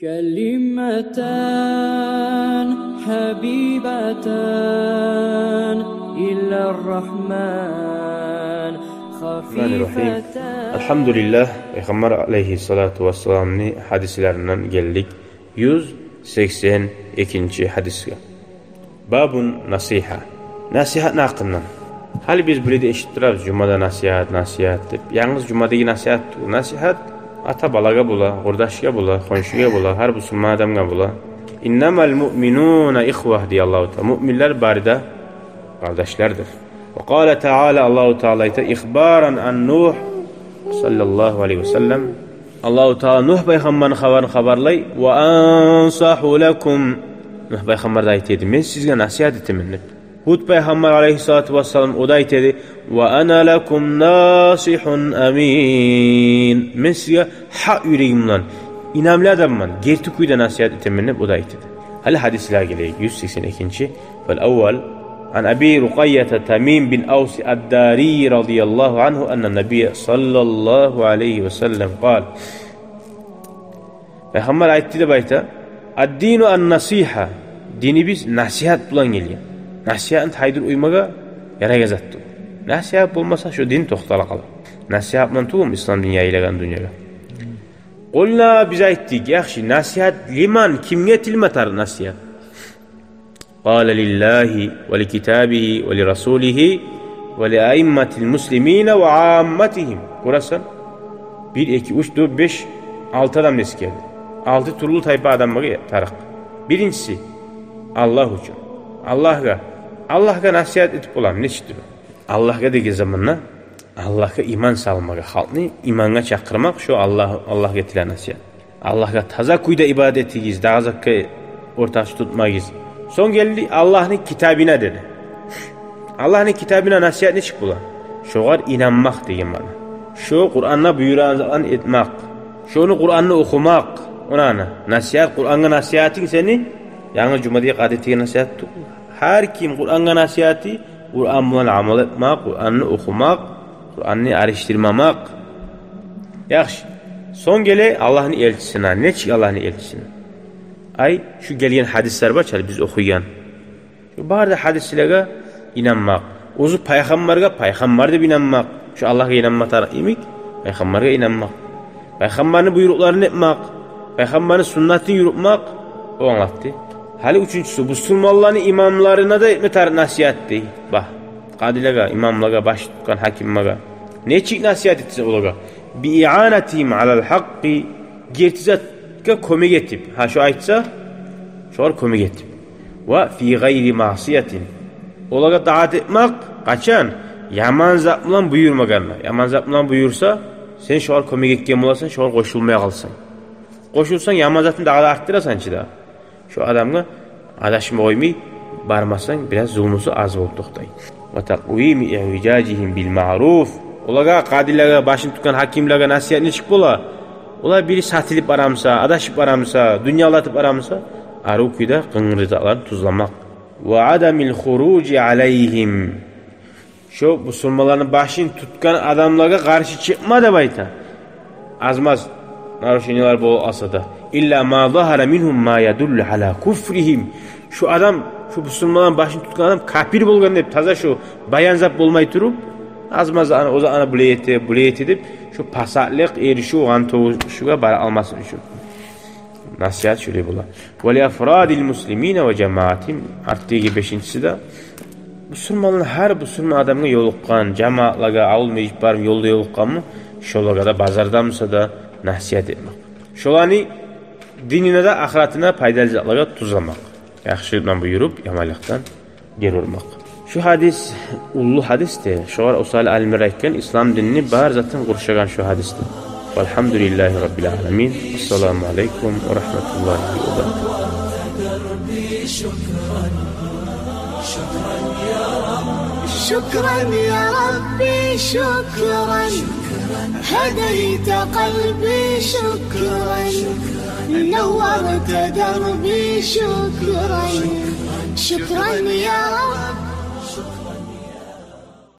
كلمتان حبيبتان إلى الرحمن خفيفتان. Elhamdülillah Peygamber aleyhissalatu vesselam'ın hadislerinden geldik. 182. hadisga. Babun nasiha. Nasihat hakkında. Hali biz burada eşittiririz cumada nasihat deb. Yalnız cumadagi nasihat ata balaga bula, qardaşga bula, qonşuga bula, har musulmon odamga bula. İnnemal mu'minuna ihvah diye Allahu Teala. Müminler barida kardeşlerdir. Ve qala Teala Allahu Teala ihbaran an Nuh sallallahu aleyhi ve sellem. Allahu Teala Nuh peygamberin habarlay ve ansahu lakum. Nuh peygamber de aytedi, men sizga nasihat etaman deb. Hud peygamber aleyhissalatu vesselam o da aytedi ve ana lakum nasihun amin. Men sizga haq yüreğimden inamli adamman, gerçek uyda nasihat etaman deb o da aytedi. Hali hadisler geleyik 182. Vel evvel an Abi Ruqayyah Tamim bin Aws ad-Dari radıyallahu anhu enne Nebiye sallallahu aleyhi ve sellem قال. Peygamber aytti de bayta ad-dinu an-nasiha. Dini biz nasihat bulan geliyor. Nasihatın haydır uymaga yara gazattı. Nasihat olmasa şu din toxtala qalır. Nasihat bilan tulum İslam dünya ilegan dünyaga. Qulna biz aytdik, yaxshi nasihat liman kimga tilmatar nasihat? Qala lillahi ve li kitabihi ve li rasulihi ve li aimmatil muslimina ve ammatihim. Qurasan 1 2 3 4 5 6 adam nes geldi. 6 turlu tayfa adamga taraq. Birincisi Allah uchun. Allah'a nasihat etip olam neçidir? Allah'a degi zamanla Allah'a iman salmaga, halkni imanga çakırmak şu Allah'a getirilen nasihat. Allah'a taza kuyda ibadet ediyiz, daha zakka ortaç tutmayız. Son geldi Allah'ın kitabına dedi. Allah'ın kitabına nasihat ne çık bulan? Şoğar inanmak deyin bana. Şu Kur'an'la buyuran etmek. Şunu Kur'an'la okumak. Ona nasihat, Kur'an'a nasihatin seni yalnız cumadiye adetiye nasihat tut. Her kim Kur'an'a nasihati, Kur'an bilan amal etmek, Kur'an'ı okumak, Kur'an'ı araştırmamak. Yaxşı. Son gele Allah'ın elçisine. Ne çık Allah'ın elçisine? Ay şu gelen hadisler var çal biz okuyan. Şu barda hadislerge inanmak. Ozu peygamber deb inanmak. Şu Allah'a inanmak taraf imik, peygamberge inanmak. Peygamberin buyruklarını etmek, peygamberin sünnetini yürütmek o anlattı. Hali üçüncüsü Müslümanların imamlarına da etmetar nasihat dey. Bak, qadilaga, imamlaga, baş tutkan hakimmaga. Neçik nasihat etsin olaga? Bi i'anatihim alal haqqi gertizatga kömek etip. Ha şu aytsa, şolar kömek etip. Ve fi gayri masiyatin. Olaga daat etmek kaçan? Yaman zat bilan buyurmaganlar. Yaman zat bilan buyursa, sen şolar kömek etken bolasın, şolar qoşulmaya qalsan. Qoşulsan yaman zatını daha da arttırasan da. Şu adamga adaşma koymay barmasan biraz zulmusu az bolup toxtay. Ve taqvimi i'vijajihim bil ma'ruf. Olaga qadilaga başın tutkan hakimlaga nasihat ne çık bola? Ola biri satılıp baramsa, adaşıp baramsa, dünyalatıp baramsa, arukuyda qıngırızaqlarını tuzlamak. Ve adamil xuruci aleyhim. Şu musulmaların başın tutkan adamlaga karşı çıkma da bayta. Azmaz naruşeniler bol asada. İlla ma zahara minhum ma yadullu ala kufrihim. Şu adam, şu Müslümanların başını tutkan adam kafir bolgan deb taza şu bayanzap bolmay turup azmaz o zaman buleyet edip şu pasatlık erişu antuşuga bara almasın üçün. Nasihat şöyle bola. Ve li afradil muslimina ve cemaatim arttığı beşincisi de Müslümanların her Müslüman adamga yoluqqan, cemaatlaga, avul mecib barım yolda yoluqqanmı şolaga da bazardamsa da nasihat etmek. Şolani dinine de ahiretine paydalıcılığa tuzlamak. Yaxşılıktan buyurup yamallıktan geri olmak. Şu hadis ullu hadistir. Şoğar usali alimler aytken İslam dinini bar zaten kurşagan şu hadistir. Velhamdülillahi Rabbil alemin. Esselamu aleyküm ve rahmetullahi ve berekatuhu. شكرا يا ربي شكرا هديت قلبي شكرا نورت دربي شكرا شكرا يا رب